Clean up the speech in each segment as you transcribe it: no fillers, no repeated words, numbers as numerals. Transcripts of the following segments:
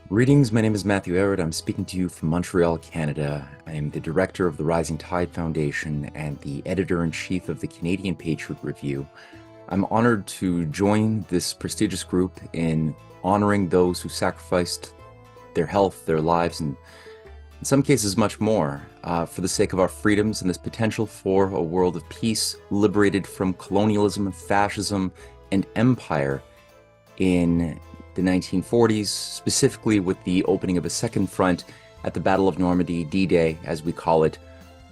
Greetings, my name is Matthew Aird. I'm speaking to you from Montreal, Canada. I am the director of the Rising Tide Foundation and the editor-in-chief of the Canadian Patriot Review. I'm honored to join this prestigious group in honoring those who sacrificed their health, their lives, and in some cases much more, for the sake of our freedoms and this potential for a world of peace, liberated from colonialism, fascism, and empire in the 1940s, specifically with the opening of a second front at the Battle of Normandy, D-Day, as we call it,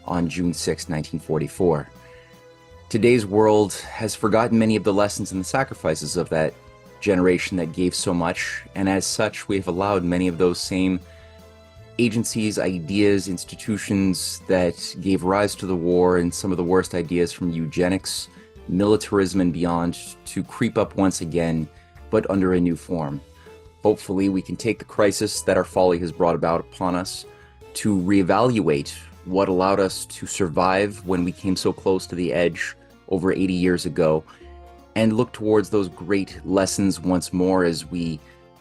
on June 6, 1944. Today's world has forgotten many of the lessons and the sacrifices of that generation that gave so much, and as such, we have allowed many of those same agencies, ideas, institutions that gave rise to the war and some of the worst ideas from eugenics, militarism, and beyond to creep up once again, but under a new form. Hopefully, we can take the crisis that our folly has brought about upon us to reevaluate what allowed us to survive when we came so close to the edge over 80 years ago, and look towards those great lessons once more as we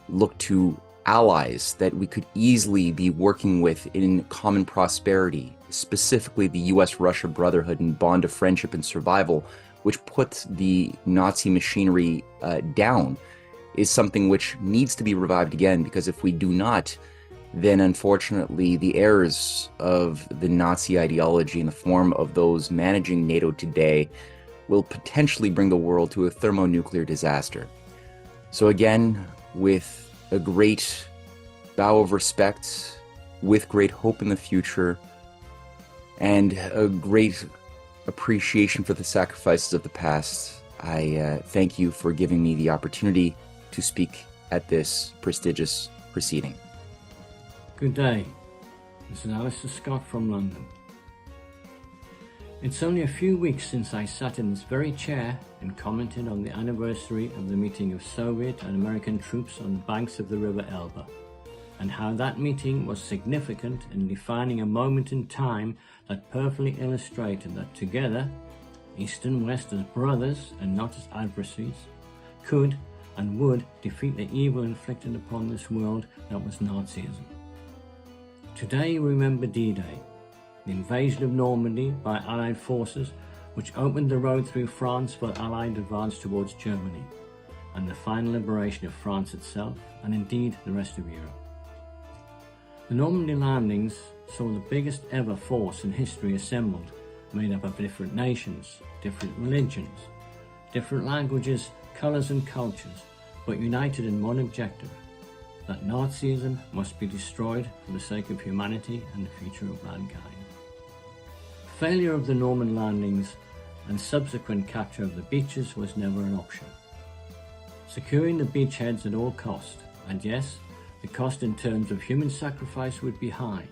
look to allies that we could easily be working with in common prosperity, specifically the US-Russia brotherhood and bond of friendship and survival, which puts the Nazi machinery down, is something which needs to be revived again, because if we do not, then unfortunately the errors of the Nazi ideology in the form of those managing NATO today will potentially bring the world to a thermonuclear disaster. So again, with a great bow of respect, with great hope in the future, and a great appreciation for the sacrifices of the past, I thank you for giving me the opportunity to speak at this prestigious proceeding. Good day. This is Alistair Scott from London. It's only a few weeks since I sat in this very chair and commented on the anniversary of the meeting of Soviet and American troops on the banks of the River Elbe, and how that meeting was significant in defining a moment in time that perfectly illustrated that together, East and West as brothers and not as adversaries, could and would defeat the evil inflicted upon this world that was Nazism. Today we remember D-Day, the invasion of Normandy by Allied forces, which opened the road through France for Allied advance towards Germany, and the final liberation of France itself, and indeed the rest of Europe. The Normandy landings saw the biggest ever force in history assembled, made up of different nations, different religions, different languages, colours and cultures, but united in one objective, that Nazism must be destroyed for the sake of humanity and the future of mankind. Failure of the Norman landings and subsequent capture of the beaches was never an option. Securing the beachheads at all cost, and yes, the cost in terms of human sacrifice would be high,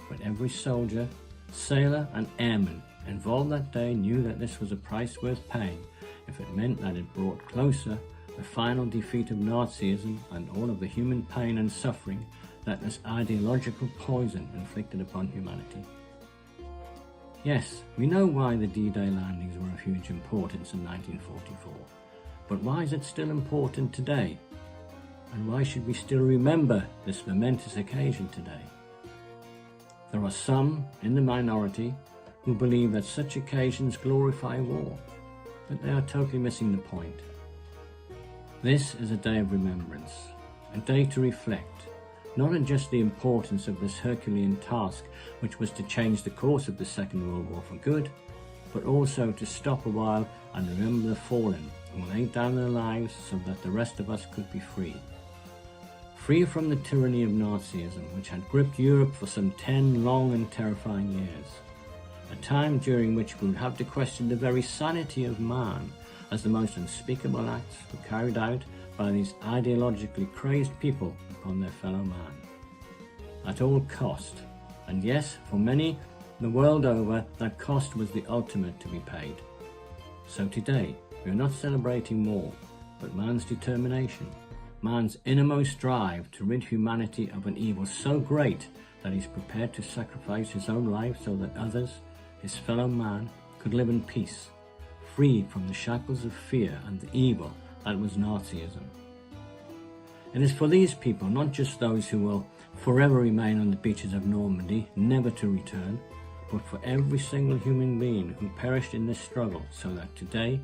but every soldier, sailor and airman involved that day knew that this was a price worth paying if it meant that it brought closer the final defeat of Nazism and all of the human pain and suffering that this ideological poison inflicted upon humanity. Yes, we know why the D-Day landings were of huge importance in 1944, but why is it still important today? And why should we still remember this momentous occasion today? There are some in the minority who believe that such occasions glorify war, but they are totally missing the point. This is a day of remembrance, a day to reflect, not on just the importance of this Herculean task, which was to change the course of the Second World War for good, but also to stop a while and remember the fallen who laid down their lives so that the rest of us could be free. Free from the tyranny of Nazism, which had gripped Europe for some 10 long and terrifying years. A time during which we would have to question the very sanity of man, as the most unspeakable acts were carried out by these ideologically crazed people upon their fellow man. At all cost, and yes, for many the world over, that cost was the ultimate to be paid. So today, we are not celebrating war, but man's determination, man's innermost drive to rid humanity of an evil so great that he's prepared to sacrifice his own life so that others, his fellow man, could live in peace, freed from the shackles of fear and the evil that was Nazism. It is for these people, not just those who will forever remain on the beaches of Normandy, never to return, but for every single human being who perished in this struggle, so that today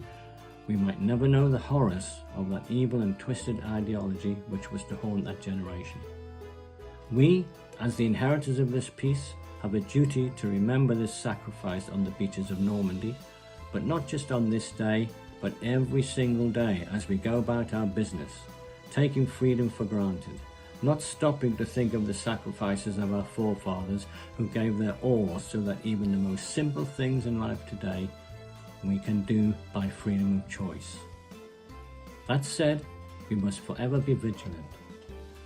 we might never know the horrors of that evil and twisted ideology which was to haunt that generation. We, as the inheritors of this peace, have a duty to remember this sacrifice on the beaches of Normandy, but not just on this day, but every single day as we go about our business, taking freedom for granted, not stopping to think of the sacrifices of our forefathers who gave their all so that even the most simple things in life today we can do by freedom of choice. That said, we must forever be vigilant.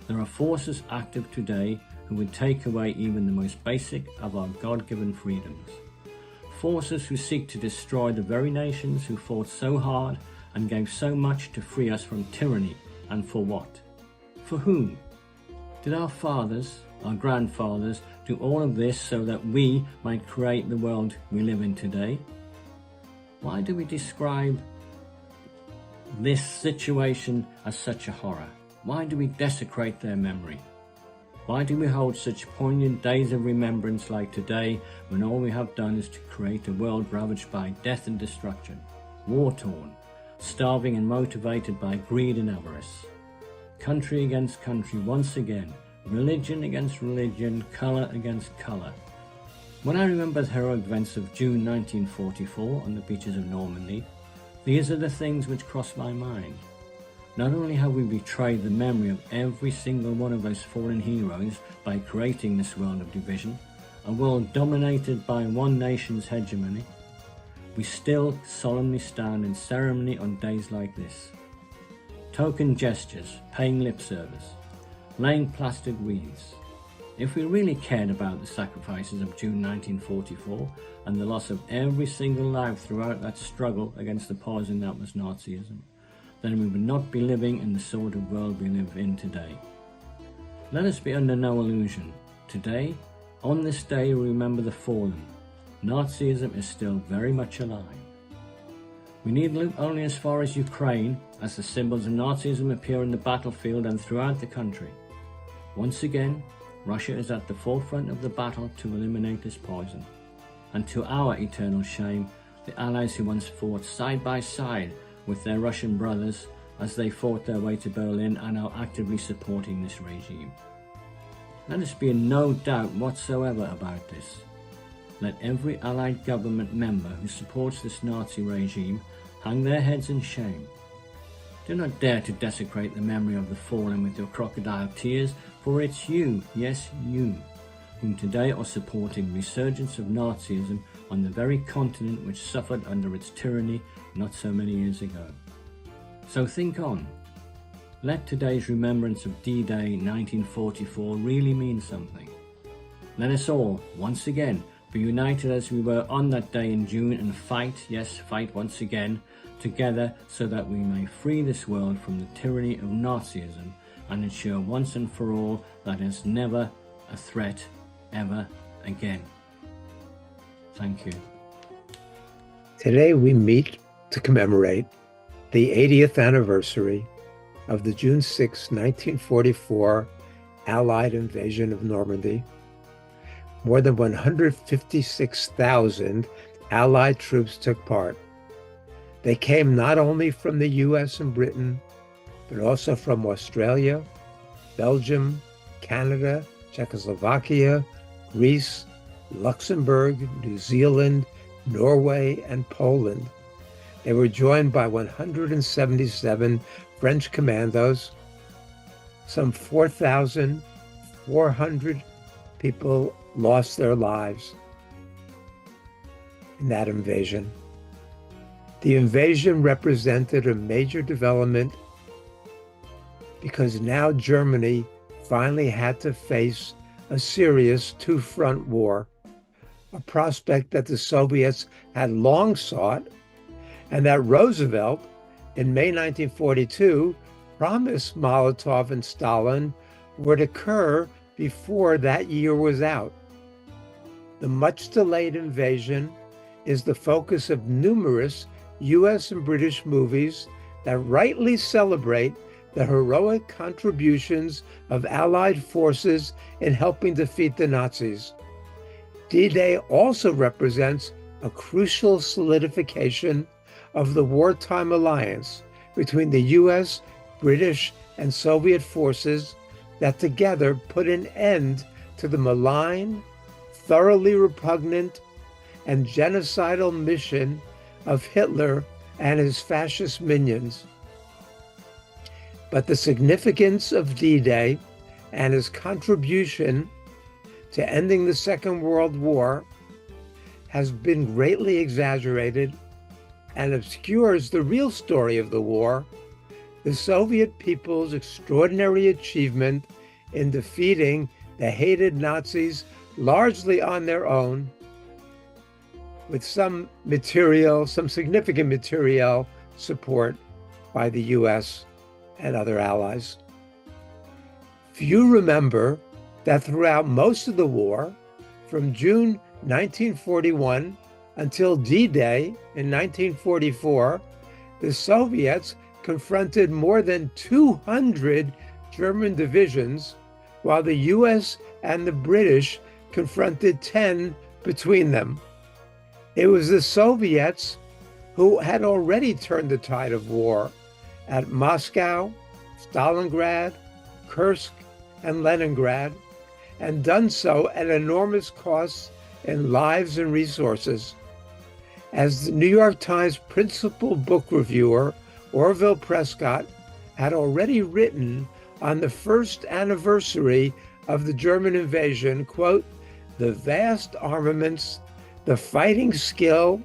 There are forces active today who would take away even the most basic of our God-given freedoms. Forces who seek to destroy the very nations who fought so hard and gave so much to free us from tyranny. And for what? For whom? Did our fathers, our grandfathers, do all of this so that we might create the world we live in today? Why do we describe this situation as such a horror? Why do we desecrate their memory? Why do we hold such poignant days of remembrance like today, when all we have done is to create a world ravaged by death and destruction, war-torn, starving and motivated by greed and avarice? Country against country once again, religion against religion, colour against colour. When I remember the heroic events of June 1944 on the beaches of Normandy, these are the things which cross my mind. Not only have we betrayed the memory of every single one of those fallen heroes by creating this world of division, a world dominated by one nation's hegemony, we still solemnly stand in ceremony on days like this. Token gestures, paying lip service, laying plastic wreaths. If we really cared about the sacrifices of June 1944 and the loss of every single life throughout that struggle against the poison that was Nazism, then we would not be living in the sort of world we live in today. Let us be under no illusion. Today, on this day, we remember the fallen. Nazism is still very much alive. We need look only as far as Ukraine, as the symbols of Nazism appear on the battlefield and throughout the country. Once again, Russia is at the forefront of the battle to eliminate this poison. And to our eternal shame, the Allies who once fought side by side with their Russian brothers as they fought their way to Berlin are now actively supporting this regime. Let us be in no doubt whatsoever about this. Let every Allied government member who supports this Nazi regime hang their heads in shame. Do not dare to desecrate the memory of the fallen with your crocodile tears, for it's you, yes you, whom today are supporting resurgence of Nazism on the very continent which suffered under its tyranny not so many years ago. So think on. Let today's remembrance of D-Day 1944 really mean something. Let us all, once again, be united as we were on that day in June and fight, yes, fight once again, together so that we may free this world from the tyranny of Nazism and ensure once and for all that it's never a threat ever again. Thank you. Today we meet to commemorate the 80th anniversary of the June 6, 1944 Allied invasion of Normandy. More than 156,000 Allied troops took part. They came not only from the US and Britain, but also from Australia, Belgium, Canada, Czechoslovakia, Greece, Luxembourg, New Zealand, Norway, and Poland. They were joined by 177 French commandos. Some 4,400 people lost their lives in that invasion. The invasion represented a major development because now Germany finally had to face a serious two-front war, a prospect that the Soviets had long sought, and that Roosevelt, in May 1942, promised Molotov and Stalin would occur before that year was out. The much-delayed invasion is the focus of numerous US and British movies that rightly celebrate the heroic contributions of Allied forces in helping defeat the Nazis. D-Day also represents a crucial solidification of the wartime alliance between the US, British, and Soviet forces that together put an end to the malign, thoroughly repugnant, and genocidal mission of Hitler and his fascist minions. But the significance of D-Day and his contribution to ending the Second World War has been greatly exaggerated and obscures the real story of the war, the Soviet people's extraordinary achievement in defeating the hated Nazis largely on their own, with some significant material support by the US and other allies. Few remember that throughout most of the war, from June 1941 until D-Day in 1944, the Soviets confronted more than 200 German divisions, while the US and the British confronted 10 between them. It was the Soviets who had already turned the tide of war at Moscow, Stalingrad, Kursk, and Leningrad, and done so at enormous costs in lives and resources. As the New York Times principal book reviewer, Orville Prescott, had already written on the first anniversary of the German invasion, quote, "The vast armaments, the fighting skill,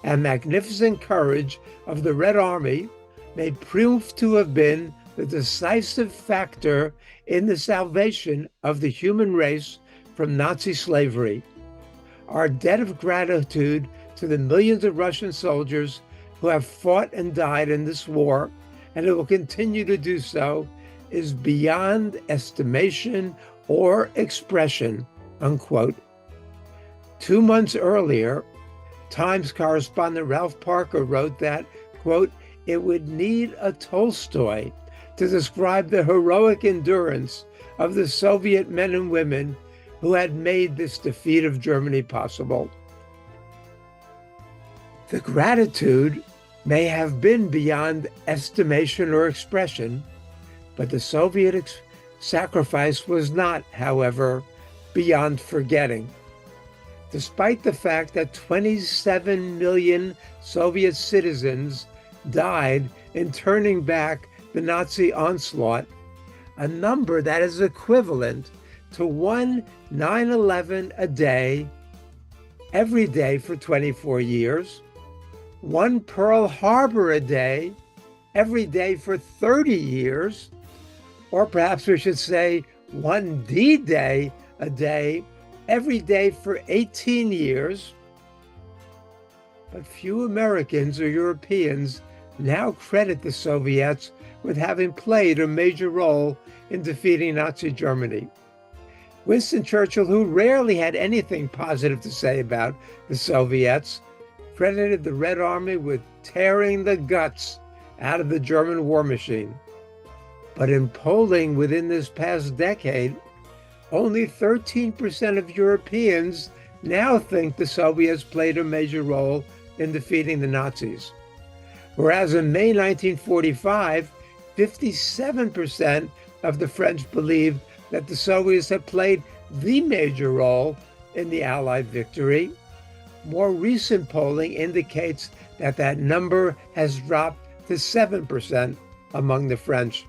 and magnificent courage of the Red Army may prove to have been the decisive factor in the salvation of the human race from Nazi slavery. Our debt of gratitude to the millions of Russian soldiers who have fought and died in this war, and who will continue to do so, is beyond estimation or expression," unquote. 2 months earlier, Times correspondent Ralph Parker wrote that, quote, "It would need a Tolstoy to describe the heroic endurance of the Soviet men and women who had made this defeat of Germany possible." The gratitude may have been beyond estimation or expression, but the Soviet sacrifice was not, however, beyond forgetting. Despite the fact that 27 million Soviet citizens died in turning back the Nazi onslaught, a number that is equivalent to one 9/11 a day, every day for 24 years, one Pearl Harbor a day, every day for 30 years, or perhaps we should say one D-Day a day, every day for 18 years. But few Americans or Europeans now credit the Soviets with having played a major role in defeating Nazi Germany. Winston Churchill, who rarely had anything positive to say about the Soviets, credited the Red Army with tearing the guts out of the German war machine. But in polling within this past decade, only 13% of Europeans now think the Soviets played a major role in defeating the Nazis. Whereas in May 1945, 57% of the French believed that the Soviets had played the major role in the Allied victory. More recent polling indicates that that number has dropped to 7% among the French.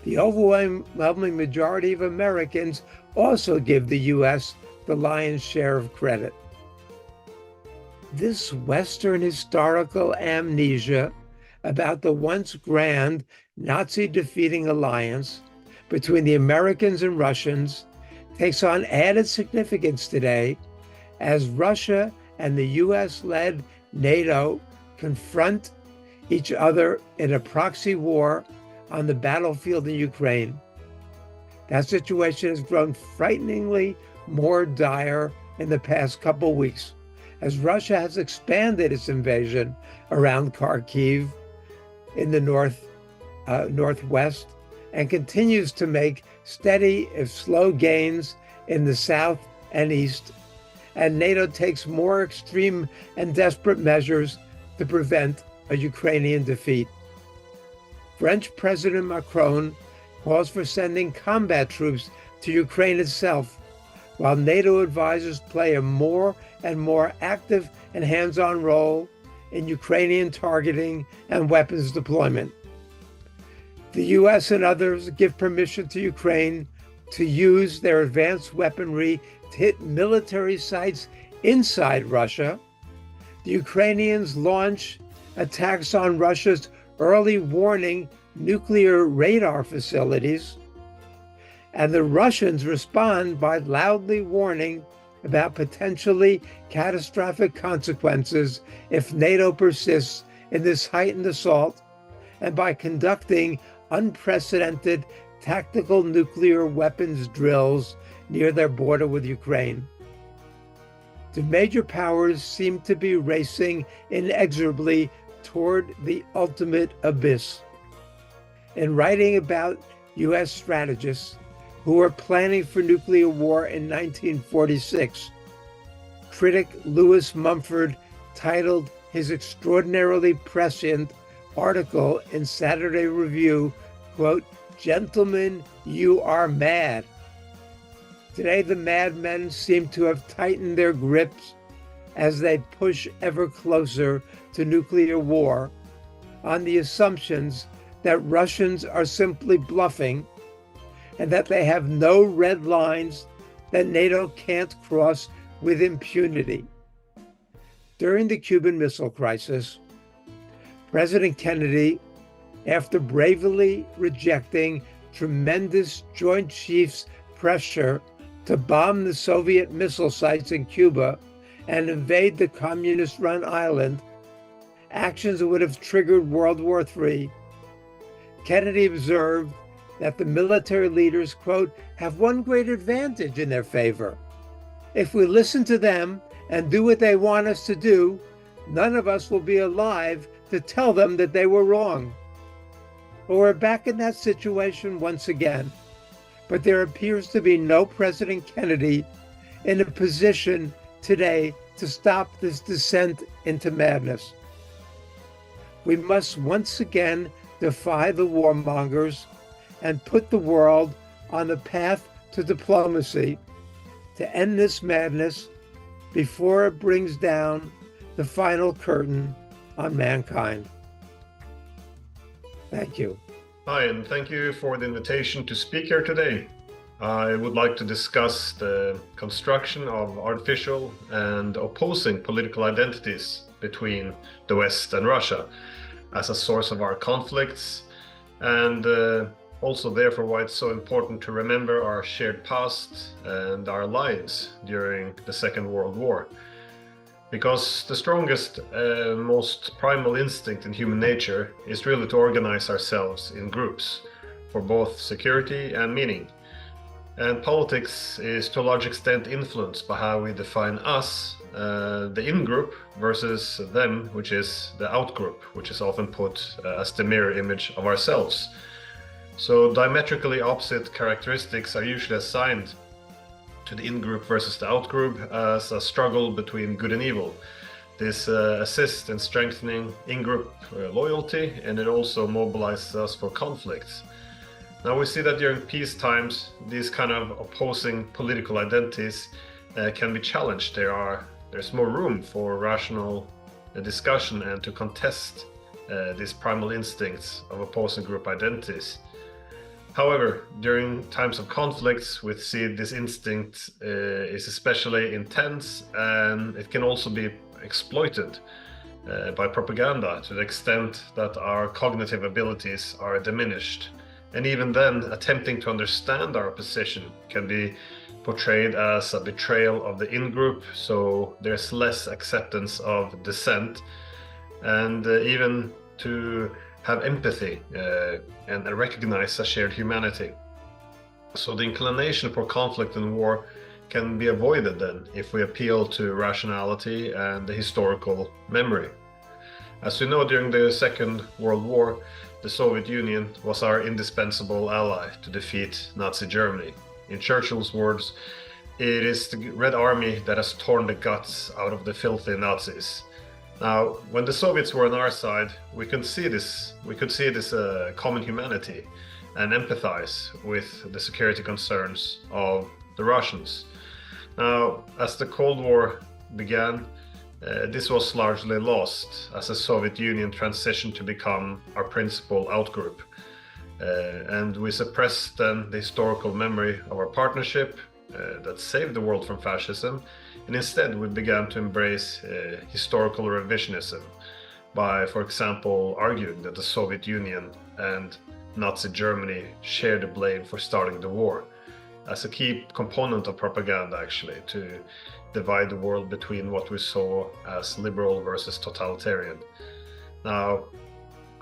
The overwhelming majority of Americans also give the US the lion's share of credit. This Western historical amnesia about the once grand Nazi defeating alliance between the Americans and Russians takes on added significance today as Russia and the US-led NATO confront each other in a proxy war on the battlefield in Ukraine. That situation has grown frighteningly more dire in the past couple weeks as Russia has expanded its invasion around Kharkiv in the north northwest and continues to make steady, if slow, gains in the south and east, and NATO takes more extreme and desperate measures to prevent a Ukrainian defeat. French President Macron calls for sending combat troops to Ukraine itself, while NATO advisors play a more and more active and hands-on role in Ukrainian targeting and weapons deployment. The US and others give permission to Ukraine to use their advanced weaponry to hit military sites inside Russia. The Ukrainians launch attacks on Russia's early warning nuclear radar facilities, and the Russians respond by loudly warning about potentially catastrophic consequences if NATO persists in this heightened assault, and by conducting unprecedented tactical nuclear weapons drills near their border with Ukraine. The major powers seem to be racing inexorably toward the ultimate abyss. In writing about US strategists who were planning for nuclear war in 1946, critic Lewis Mumford titled his extraordinarily prescient article in Saturday Review, quote, "Gentlemen, you are mad." Today, the madmen seem to have tightened their grips as they push ever closer to nuclear war on the assumptions that Russians are simply bluffing and that they have no red lines that NATO can't cross with impunity. During the Cuban Missile Crisis, President Kennedy, after bravely rejecting tremendous Joint Chiefs pressure to bomb the Soviet missile sites in Cuba and invade the communist-run island, actions that would have triggered World War III, Kennedy observed that the military leaders, quote, "have one great advantage in their favor. If we listen to them and do what they want us to do, none of us will be alive to tell them that they were wrong." Well, we're back in that situation once again, but there appears to be no President Kennedy in a position today to stop this descent into madness. We must once again defy the warmongers and put the world on the path to diplomacy to end this madness before it brings down the final curtain on mankind. Thank you. Hi, and thank you for the invitation to speak here today. I would like to discuss the construction of artificial and opposing political identities between the West and Russia as a source of our conflicts, and also therefore why it's so important to remember our shared past and our lives during the Second World War. Because the strongest, most primal instinct in human nature is really to organize ourselves in groups for both security and meaning. And politics is to a large extent influenced by how we define us, the in-group, versus them, which is the out-group, which is often put as the mirror image of ourselves. So diametrically opposite characteristics are usually assigned to the in-group versus the out-group as a struggle between good and evil. This assists in strengthening in-group loyalty, and it also mobilizes us for conflicts. Now we see that during peace times, these kind of opposing political identities can be challenged. There's more room for rational discussion and to contest these primal instincts of opposing group identities. However, during times of conflicts, we see this instinct is especially intense, and it can also be exploited by propaganda to the extent that our cognitive abilities are diminished. And even then, attempting to understand our position can be portrayed as a betrayal of the in-group, so there's less acceptance of dissent, and even to have empathy and recognize a shared humanity. So the inclination for conflict and war can be avoided then if we appeal to rationality and the historical memory. As we know, during the Second World War, the Soviet Union was our indispensable ally to defeat Nazi Germany. In Churchill's words, it is the Red Army that has torn the guts out of the filthy Nazis. Now, when the Soviets were on our side, we could see this common humanity and empathize with the security concerns of the Russians. Now, as the Cold War began, this was largely lost as the Soviet Union transitioned to become our principal outgroup. And we suppressed then the historical memory of our partnership that saved the world from fascism, and instead we began to embrace historical revisionism by, for example, arguing that the Soviet Union and Nazi Germany shared the blame for starting the war, as a key component of propaganda, actually, to divide the world between what we saw as liberal versus totalitarian. Now,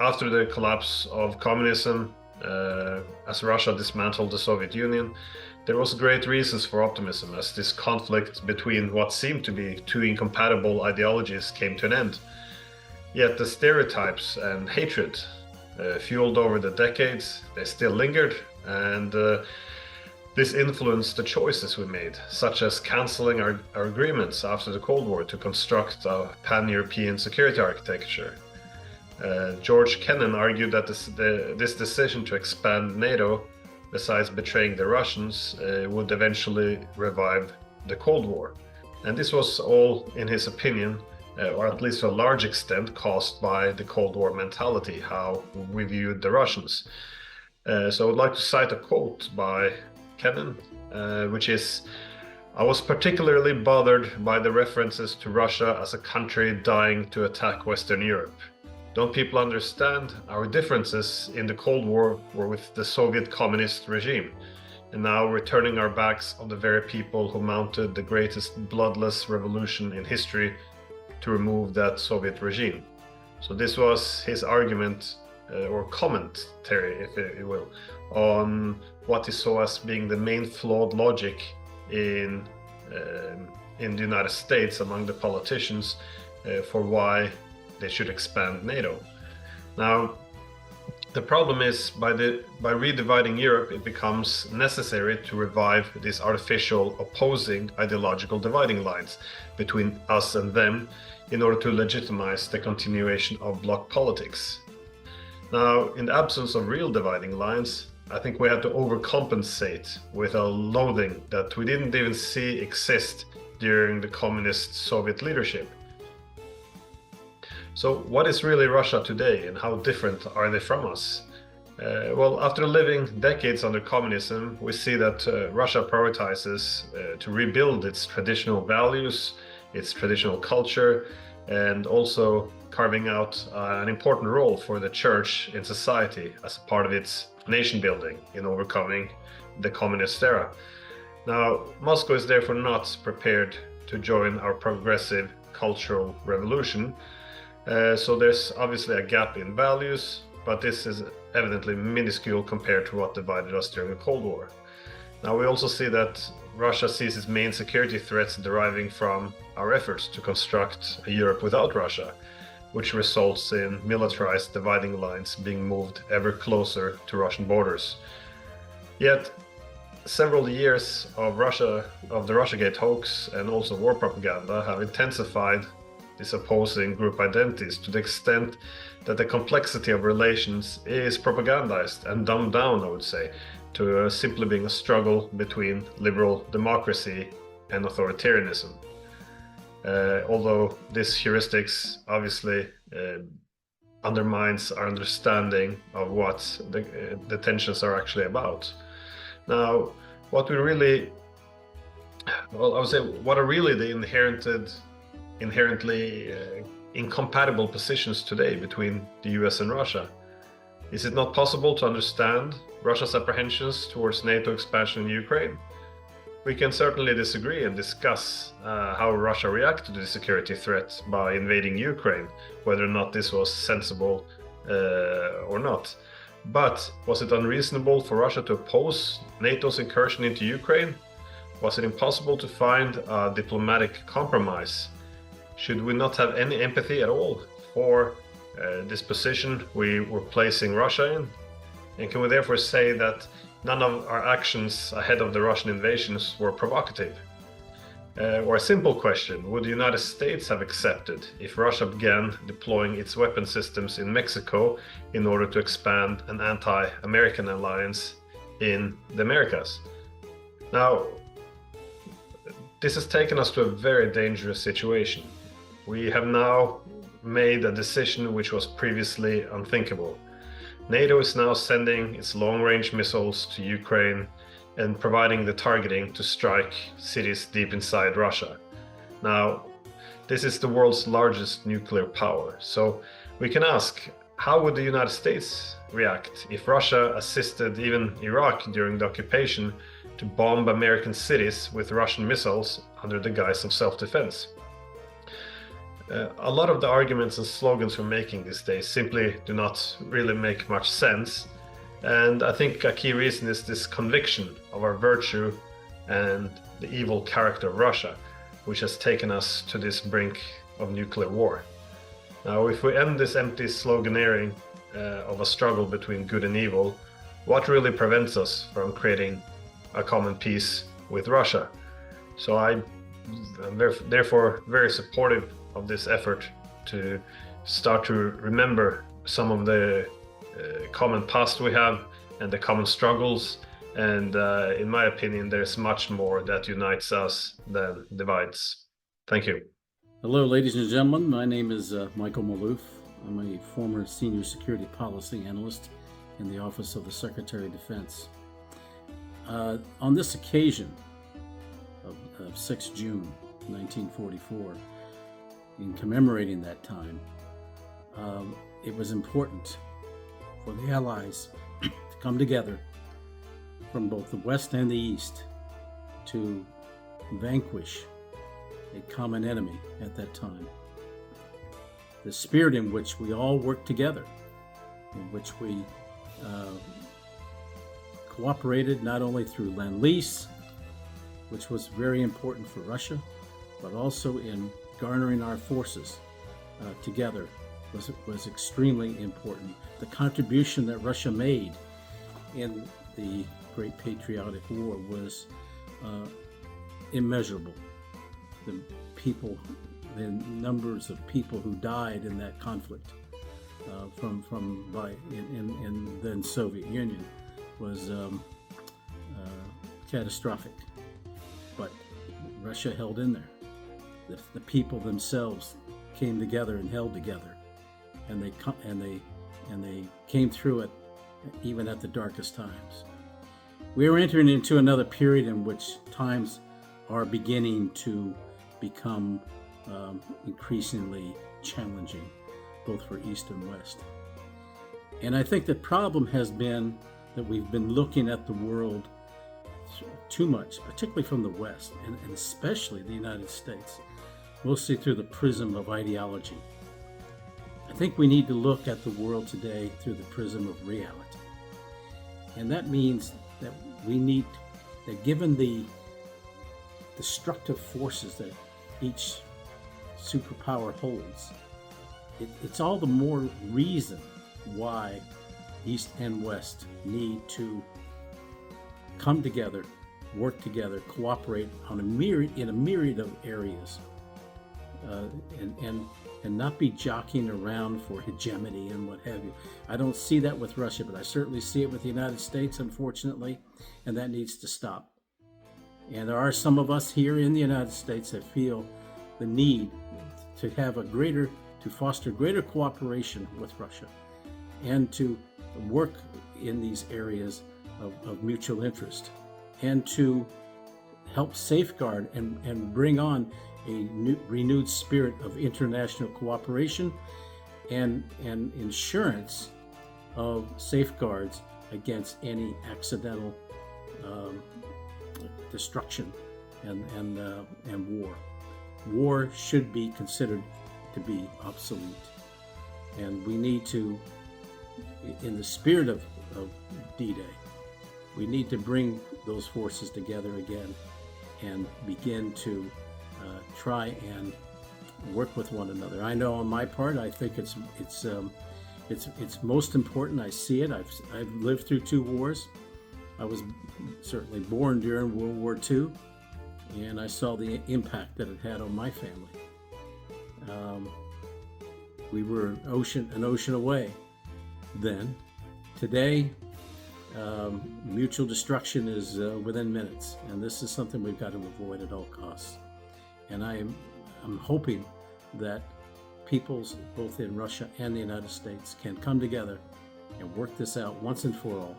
after the collapse of communism, as Russia dismantled the Soviet Union, there was great reasons for optimism as this conflict between what seemed to be two incompatible ideologies came to an end. Yet the stereotypes and hatred fueled over the decades, they still lingered, and this influenced the choices we made, such as cancelling our agreements after the Cold War to construct a pan-European security architecture. George Kennan argued that this decision to expand NATO, besides betraying the Russians, would eventually revive the Cold War. And this was all, in his opinion, or at least to a large extent, caused by the Cold War mentality, how we viewed the Russians. So I would like to cite a quote by Kennan, which is, "I was particularly bothered by the references to Russia as a country dying to attack Western Europe. Don't people understand our differences in the Cold War were with the Soviet communist regime, and now we're turning our backs on the very people who mounted the greatest bloodless revolution in history to remove that Soviet regime." So this was his argument, or commentary, if you will, on what he saw as being the main flawed logic in the United States among the politicians for why they should expand NATO. Now, the problem is by redividing Europe, it becomes necessary to revive these artificial opposing ideological dividing lines between us and them in order to legitimize the continuation of bloc politics. Now, in the absence of real dividing lines, I think we had to overcompensate with a loathing that we didn't even see exist during the communist Soviet leadership. So what is really Russia today, and how different are they from us? Well, after living decades under communism, we see that Russia prioritizes to rebuild its traditional values, its traditional culture, and also carving out an important role for the church in society as a part of its nation building in overcoming the communist era. Now, Moscow is therefore not prepared to join our progressive cultural revolution. So there's obviously a gap in values, but this is evidently minuscule compared to what divided us during the Cold War. Now, we also see that Russia sees its main security threats deriving from our efforts to construct a Europe without Russia, which results in militarized dividing lines being moved ever closer to Russian borders. Yet, several years of the Russiagate hoax and also war propaganda have intensified these opposing group identities to the extent that the complexity of relations is propagandized and dumbed down, I would say, to simply being a struggle between liberal democracy and authoritarianism. Although this heuristics obviously undermines our understanding of what the tensions are actually about. Now, what are really the inherently incompatible positions today between the US and Russia? Is it not possible to understand Russia's apprehensions towards NATO expansion in Ukraine? We can certainly disagree and discuss how Russia reacted to the security threat by invading Ukraine, whether or not this was sensible or not. But was it unreasonable for Russia to oppose NATO's incursion into Ukraine? Was it impossible to find a diplomatic compromise? Should we not have any empathy at all for this position we were placing Russia in? And can we therefore say that none of our actions ahead of the Russian invasions were provocative? Or a simple question, would the United States have accepted if Russia began deploying its weapon systems in Mexico in order to expand an anti-American alliance in the Americas? Now, this has taken us to a very dangerous situation. We have now made a decision which was previously unthinkable. NATO is now sending its long-range missiles to Ukraine and providing the targeting to strike cities deep inside Russia. Now, this is the world's largest nuclear power, so we can ask, how would the United States react if Russia assisted even Iraq during the occupation to bomb American cities with Russian missiles under the guise of self-defense? A lot of the arguments and slogans we're making these days simply do not really make much sense. And I think a key reason is this conviction of our virtue and the evil character of Russia, which has taken us to this brink of nuclear war. Now, if we end this empty sloganeering of a struggle between good and evil, what really prevents us from creating a common peace with Russia? So I'm therefore very supportive of this effort to start to remember some of the common past we have and the common struggles. And in my opinion, there's much more that unites us than divides. Thank you. Hello, ladies and gentlemen. My name is Michael Maloof. I'm a former senior security policy analyst in the Office of the Secretary of Defense. On this occasion of 6 June 1944, in commemorating that time, it was important for the Allies to come together from both the West and the East to vanquish a common enemy at that time. The spirit in which we all worked together, in which we cooperated not only through Lend-Lease, which was very important for Russia, but also in garnering our forces together was extremely important. The contribution that Russia made in the Great Patriotic War was immeasurable. The numbers of people who died in that conflict in then Soviet Union was catastrophic. But Russia held in there. The people themselves came together and held together, and they came through it even at the darkest times. We are entering into another period in which times are beginning to become increasingly challenging, both for East and West. And I think the problem has been that we've been looking at the world too much, particularly from the West, and especially the United States, mostly through the prism of ideology. I think we need to look at the world today through the prism of reality. And that means that given the destructive forces that each superpower holds, it's all the more reason why East and West need to come together, work together, cooperate in a myriad of areas, and not be jockeying around for hegemony and what have you. I don't see that with Russia, but I certainly see it with the United States, unfortunately, and that needs to stop. And there are some of us here in the United States that feel the need to foster greater cooperation with Russia and to work in these areas of mutual interest and to help safeguard and bring on a renewed spirit of international cooperation and insurance of safeguards against any accidental destruction and war. War should be considered to be obsolete, and we need to, in the spirit of D-Day, we need to bring those forces together again and begin to try and work with one another. I know on my part, I think it's most important. I see it. I've lived through 2 wars. I was certainly born during World War II, and I saw the impact that it had on my family. We were an ocean away then. Today, mutual destruction is within minutes, and this is something we've got to avoid at all costs. And I'm hoping that peoples both in Russia and the United States can come together and work this out once and for all,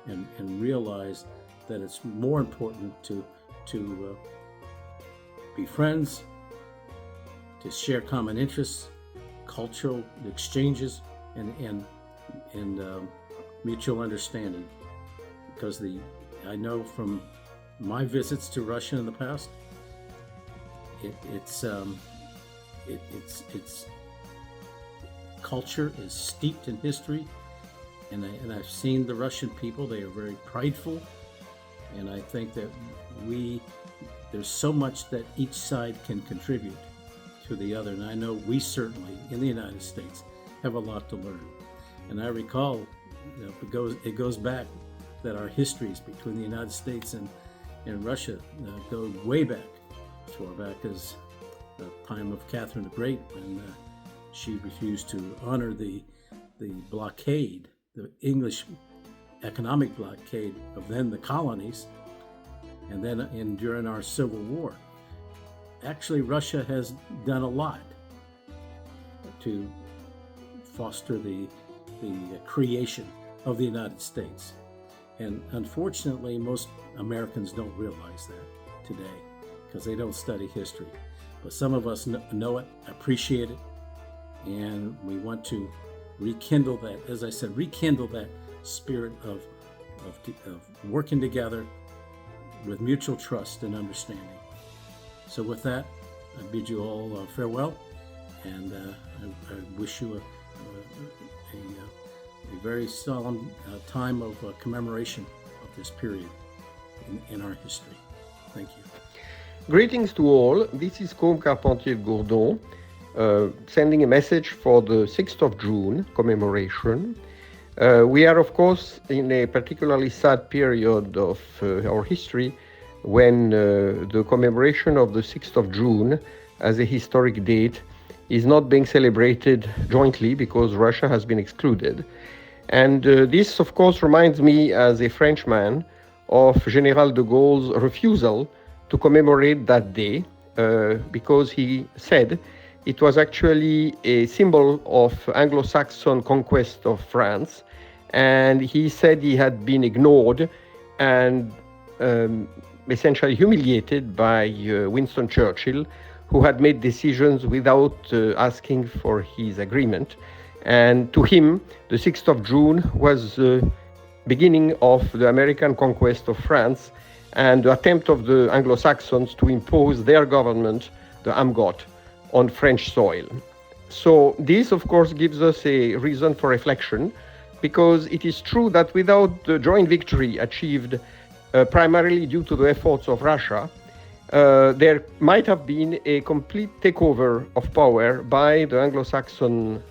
and realize that it's more important to be friends, to share common interests, cultural exchanges, and mutual understanding. Because I know from my visits to Russia in the past, its culture is steeped in history, and I've seen the Russian people. They are very prideful, and I think that there's so much that each side can contribute to the other, and I know we certainly in the United States have a lot to learn. And I recall, it goes back that our histories between the United States and Russia go way back, as far back as the time of Catherine the Great, when she refused to honor the blockade, the English economic blockade of then the colonies, and then during our Civil War. Actually, Russia has done a lot to foster the creation of the United States. And unfortunately, most Americans don't realize that today because they don't study history. But some of us know it, appreciate it, and we want to rekindle that, as I said, rekindle that spirit of working together with mutual trust and understanding. So with that, I bid you all farewell, and I wish you a very solemn time of commemoration of this period in our history. Thank you. Greetings to all. This is Combe Carpentier-Gourdon, sending a message for the 6th of June commemoration. We are, of course, in a particularly sad period of our history when the commemoration of the 6th of June as a historic date is not being celebrated jointly because Russia has been excluded. And this, of course, reminds me as a Frenchman of General de Gaulle's refusal to commemorate that day because he said it was actually a symbol of Anglo-Saxon conquest of France. And he said he had been ignored and essentially humiliated by Winston Churchill, who had made decisions without asking for his agreement. And to him, the 6th of June was the beginning of the American conquest of France and the attempt of the Anglo-Saxons to impose their government, the Amgot, on French soil. So this, of course, gives us a reason for reflection, because it is true that without the joint victory achieved primarily due to the efforts of Russia, there might have been a complete takeover of power by the Anglo-Saxon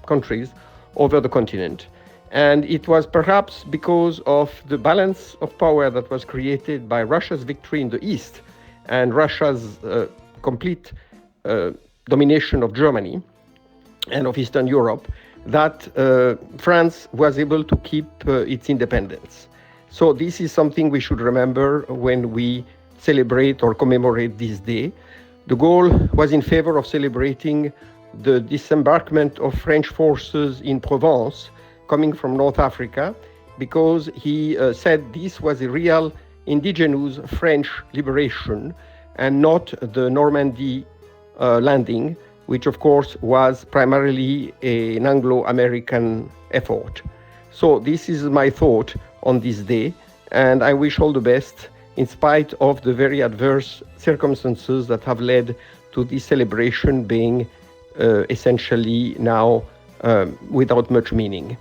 countries over the continent. And it was perhaps because of the balance of power that was created by Russia's victory in the East and Russia's complete domination of Germany and of Eastern Europe that France was able to keep its independence. So this is something we should remember when we celebrate or commemorate this day. De Gaulle was in favor of celebrating the disembarkment of French forces in Provence coming from North Africa because he said this was a real indigenous French liberation and not the Normandy landing, which of course was primarily an Anglo-American effort. So this is my thought on this day, and I wish all the best in spite of the very adverse circumstances that have led to this celebration being essentially now without much meaning.